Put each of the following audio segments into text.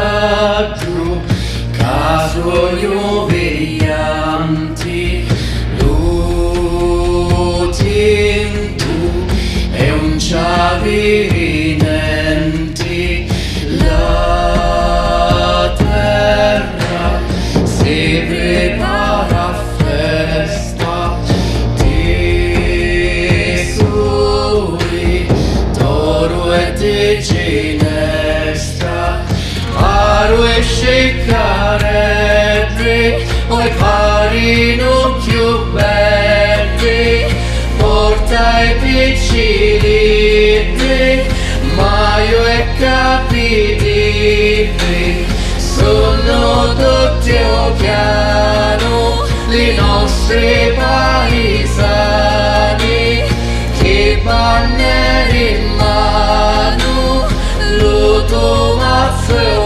Cantagatu Kasuyo veglianti Lutintu e un ciavinenti la terra si prepara a festa di soli toro e di ginestra Paru e scicaredri, oi parino più belli, porta i piccini, Maio e capitini, sono tutti piano, i nostri paesani, che banneri in mano, luto mazzo e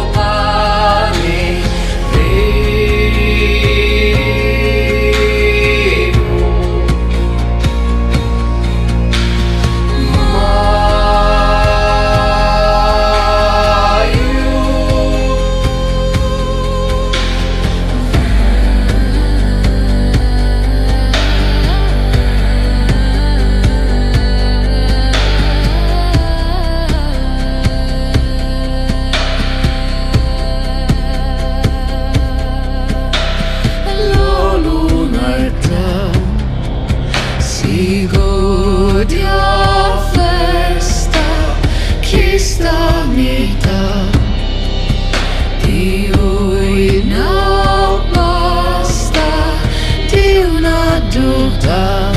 si gode a festa che stanità Dio in basta di una duta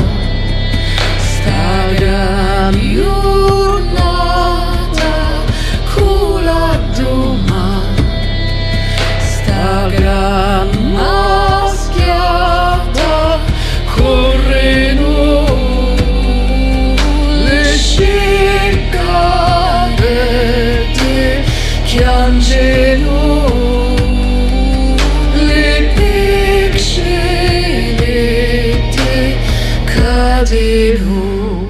sta gran giornata con la doma sta gran maschiata correndo piangeno le pixelette cadono